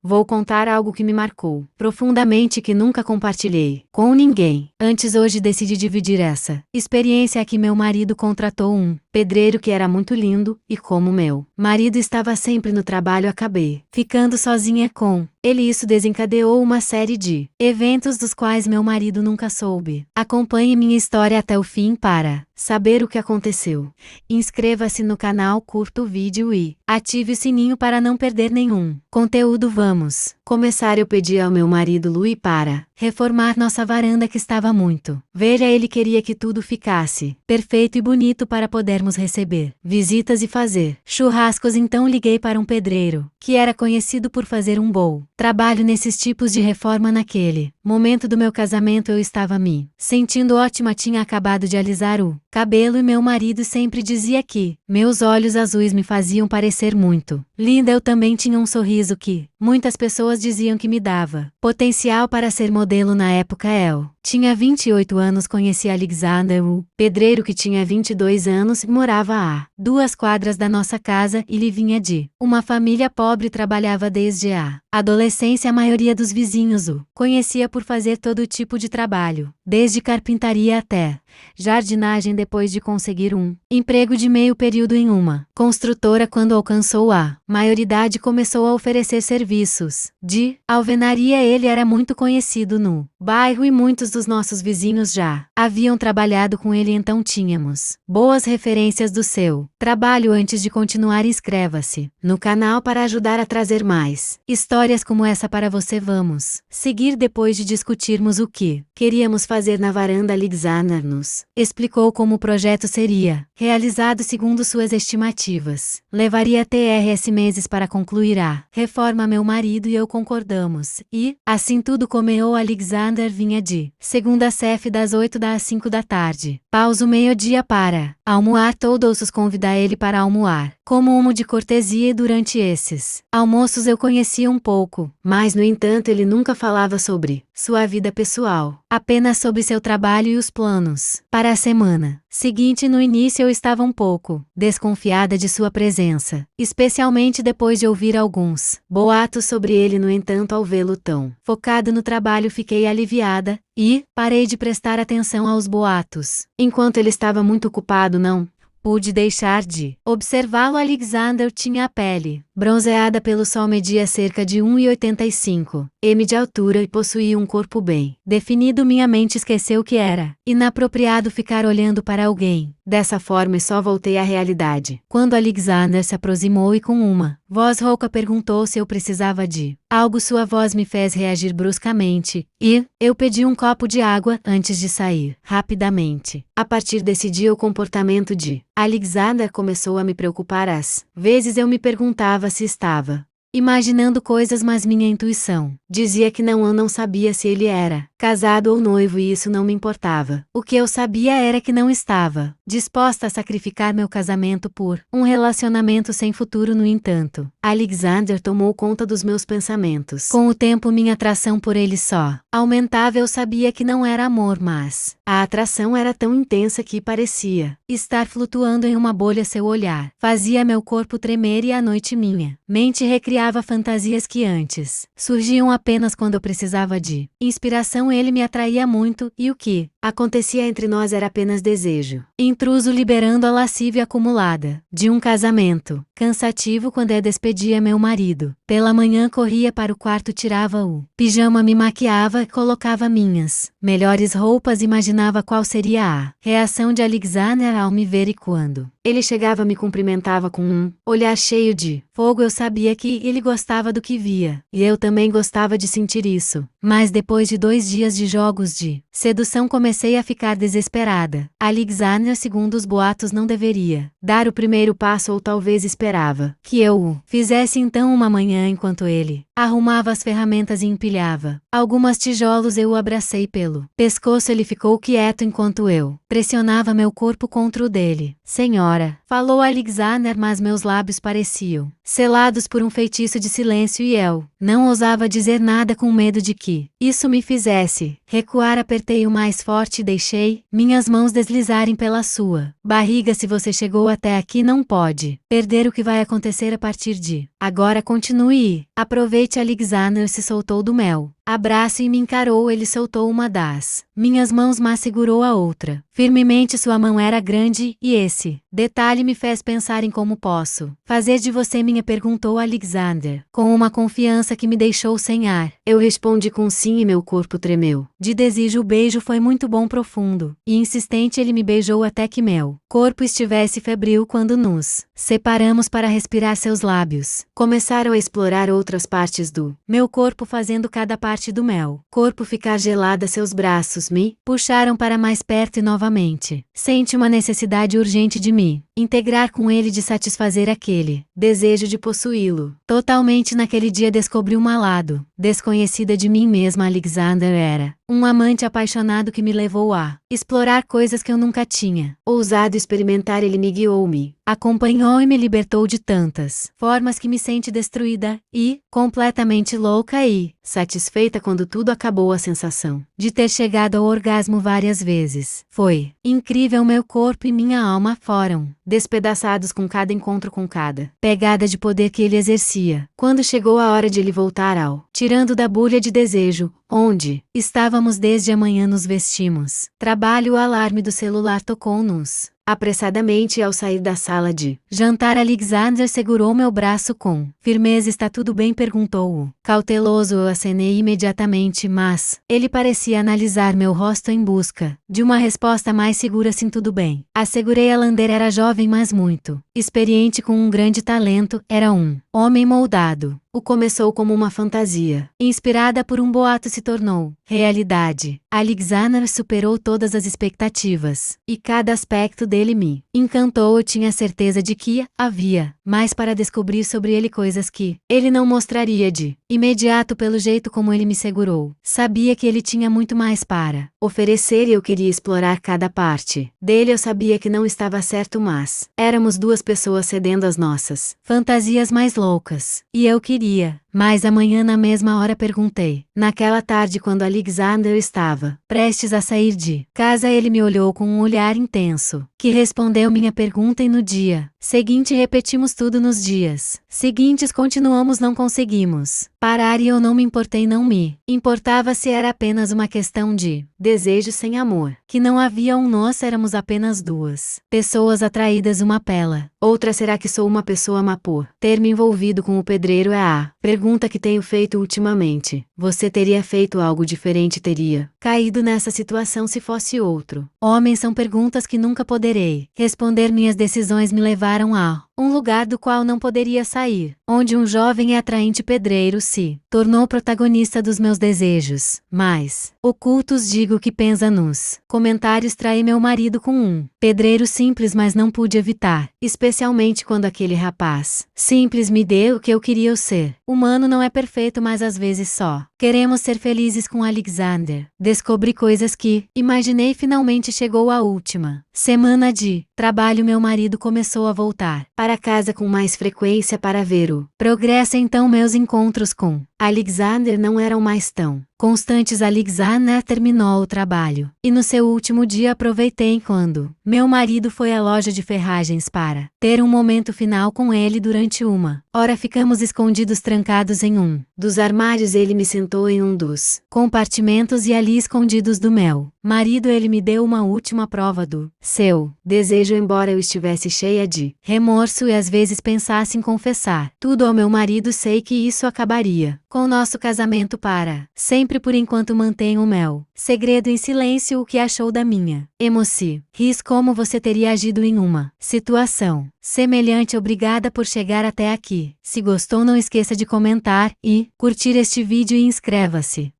vou contar algo que me marcou profundamente, que nunca compartilhei com ninguém. Antes, hoje decidi dividir essa experiência aqui. Meu marido contratou um pedreiro que era muito lindo, e como meu marido estava sempre no trabalho, acabei ficando sozinha com ele. Isso desencadeou uma série de eventos dos quais meu marido nunca soube. Acompanhe minha história até o fim para saber o que aconteceu. Inscreva-se no canal, curta o vídeo e ative o sininho para não perder nenhum conteúdo. Vamos começar. Eu pedi ao meu marido Louis para reformar nossa varanda, que estava muito velha. Ele queria que tudo ficasse perfeito e bonito para podermos receber visitas e fazer churrascos. Então liguei para um pedreiro que era conhecido por fazer um bom trabalho nesses tipos de reforma. Naquele momento do meu casamento eu estava me sentindo ótima. Tinha acabado de alisar o cabelo e meu marido sempre dizia que meus olhos azuis me faziam parecer muito linda. Eu também tinha um sorriso que muitas pessoas diziam que me dava potencial para ser modelo. Na época eu tinha 28 anos, conheci Alexander, o pedreiro, que tinha 22 anos, morava a 2 quadras da nossa casa. Ele vinha de uma família pobre, trabalhava desde a adolescência. A maioria dos vizinhos o conhecia por fazer todo tipo de trabalho, desde carpintaria até jardinagem. Depois de conseguir um emprego de meio período em uma construtora, quando alcançou a maioridade, começou a oferecer serviços de alvenaria. Ele era muito conhecido no bairro e muitos dos nossos vizinhos já haviam trabalhado com ele, então tínhamos boas referências do seu trabalho. Antes de continuar, inscreva-se no canal para ajudar a trazer mais histórias como essa para você. Vamos seguir. Depois de discutirmos o que queríamos fazer na varanda, Alexander nos explicou como o projeto seria realizado segundo suas estimativas. Levaria TRS meses para concluir a reforma. Meu marido e eu concordamos, e assim tudo começou. Alexander vinha de segunda a sexta, das 8 às 5 da tarde. Pausa o meio-dia para almoar. Todos convidar ele para almoar como uma de cortesia, e durante esses almoços eu conhecia um pouco, mas no entanto ele nunca falava sobre sua vida pessoal, apenas sobre seu trabalho e os planos para a semana seguinte. No início eu estava um pouco desconfiada de sua presença, especialmente depois de ouvir alguns boatos sobre ele. No entanto, ao vê-lo tão focado no trabalho, fiquei aliviada e parei de prestar atenção aos boatos. Enquanto ele estava muito ocupado, não pude deixar de observá-lo. Alexander tinha a pele bronzeada pelo sol, media cerca de 1,85 m de altura e possuía um corpo bem definido. Minha mente esqueceu que era inapropriado ficar olhando para alguém dessa forma e só voltei à realidade quando Alexander se aproximou e com uma voz rouca perguntou se eu precisava de algo. Sua voz me fez reagir bruscamente, e eu pedi um copo de água antes de sair rapidamente. A partir desse dia, o comportamento de Alexander começou a me preocupar. Às vezes eu me perguntava se estava imaginando coisas, mas minha intuição dizia que não. Eu não sabia se ele era casado ou noivo, e isso não me importava. O que eu sabia era que não estava disposta a sacrificar meu casamento por um relacionamento sem futuro. No entanto, Alexander tomou conta dos meus pensamentos. Com o tempo, minha atração por ele só aumentava. Eu sabia que não era amor, mas a atração era tão intensa que parecia estar flutuando em uma bolha. Seu olhar fazia meu corpo tremer e à noite minha mente recriava fantasias que antes surgiam apenas quando eu precisava de inspiração. Ele me atraía muito, e o que acontecia entre nós era apenas desejo intruso, liberando a lascívia acumulada de um casamento cansativo. Quando eu despedia meu marido pela manhã, corria para o quarto, tirava o pijama, me maquiava e colocava minhas melhores roupas. Imaginava qual seria a reação de Alexander ao me ver, e quando ele chegava me cumprimentava com um olhar cheio de fogo. Eu sabia que ele gostava do que via, e eu também gostava de sentir isso. Mas depois de 2 dias de jogos de sedução, comecei a ficar desesperada. Alexander, segundo os boatos, não deveria dar o primeiro passo, ou talvez esperava que eu o fizesse. Então, uma manhã, enquanto ele arrumava as ferramentas e empilhava alguns tijolos, eu o abracei pelo pescoço. Ele ficou quieto enquanto eu pressionava meu corpo contra o dele. Senhora, falou Alexander, mas meus lábios pareciam selados por um feitiço de silêncio, e eu não ousava dizer nada, com medo de que isso me fizesse recuar. Apertei-o mais forte e deixei minhas mãos deslizarem pela sua barriga. Se você chegou até aqui, não pode perder o que vai acontecer a partir de agora. Continue e aproveite noite Alexander se soltou do mel. Abraço e me encarou, ele soltou uma das minhas mãos, mas segurou a outra. Firmemente sua mão era grande, e esse detalhe me fez pensar em como posso fazer de você minha, perguntou Alexander, com uma confiança que me deixou sem ar. Eu respondi com sim e meu corpo tremeu. De desejo o beijo foi muito bom, profundo e insistente, ele me beijou até que meu corpo estivesse febril. Quando nos separamos para respirar, seus lábios começaram a explorar outras partes do meu corpo, fazendo cada parte do meu corpo ficar gelada. Seus braços me puxaram para mais perto e novamente senti uma necessidade urgente de me integrar com ele, de satisfazer aquele desejo de possuí-lo. Totalmente naquele dia descobri uma lado desconhecida de mim mesma. Alexander era um amante apaixonado que me levou a explorar coisas que eu nunca tinha ousado experimentar. Ele me guiou, me acompanhou e me libertou de tantas formas que me senti destruída e completamente louca e satisfeita quando tudo acabou. A sensação de ter chegado ao orgasmo várias vezes foi incrível. Meu corpo e minha alma foram despedaçados com cada encontro, com cada pegada de poder que ele exercia. Quando chegou a hora de ele voltar ao tirando da bolha de desejo, onde estávamos desde a manhã, nos vestimos. Trabalho. O alarme do celular tocou-nos apressadamente. Ao sair da sala de jantar, Alexander segurou meu braço com firmeza. Está tudo bem? Perguntou-o. Cauteloso, eu acenei imediatamente, mas ele parecia analisar meu rosto em busca de uma resposta mais segura. Sim, tudo bem, assegurei. Alander era jovem, mas muito experiente, com um grande talento. Era um homem moldado. O começou como uma fantasia, inspirada por um boato, se tornou realidade. Alexander superou todas as expectativas, e cada aspecto dele me encantou. Eu tinha certeza de que havia mais para descobrir sobre ele, coisas que ele não mostraria de imediato pelo jeito como ele me segurou. Sabia que ele tinha muito mais para oferecer e eu queria explorar cada parte dele. Eu sabia que não estava certo, mas éramos duas pessoas cedendo às nossas fantasias mais loucas, e eu queria. Mas amanhã, na mesma hora, perguntei. Naquela tarde, quando Alexander estava prestes a sair de casa, ele me olhou com um olhar intenso, que respondeu minha pergunta, e no dia seguinte repetimos tudo. Nos dias seguintes continuamos, não conseguimos parar, e eu não me importei, não me importava se era apenas uma questão de desejo sem amor, que não havia um nós, éramos apenas duas pessoas atraídas uma pela outra. Será que sou uma pessoa má por ter me envolvido com o pedreiro? É a pergunta que tenho feito ultimamente. Você teria feito algo diferente? Teria caído nessa situação se fosse outro homem? São perguntas que nunca poderei responder. Minhas decisões me levaram a um lugar do qual não poderia sair, onde um jovem e atraente pedreiro se tornou protagonista dos meus desejos mais ocultos. Digo que pensa nos comentários. Traí meu marido com um pedreiro simples, mas não pude evitar, especialmente quando aquele rapaz simples me deu o que eu queria. O ser humano não é perfeito, mas às vezes só queremos ser felizes. Com Alexander descobri coisas que imaginei. Finalmente chegou a última semana de trabalho. Meu marido começou a voltar para casa com mais frequência para ver o progresso. Então meus encontros com Alexander não eram mais tão constantes. Alexander terminou o trabalho, e no seu último dia aproveitei quando meu marido foi à loja de ferragens para ter um momento final com ele. Durante uma hora ficamos escondidos, trancados em um dos armários. Ele me sentou em um dos compartimentos e ali, escondidos do meu marido, ele me deu uma última prova do seu desejo. Embora eu estivesse cheia de remorso e às vezes pensasse em confessar tudo ao meu marido, sei que isso acabaria com nosso casamento para sempre. Por enquanto mantenho o meu segredo em silêncio. O que achou da minha emoci? Ris como você teria agido em uma situação semelhante? Obrigada por chegar até aqui. Se gostou, não esqueça de comentar e curtir este vídeo e inscreva-se.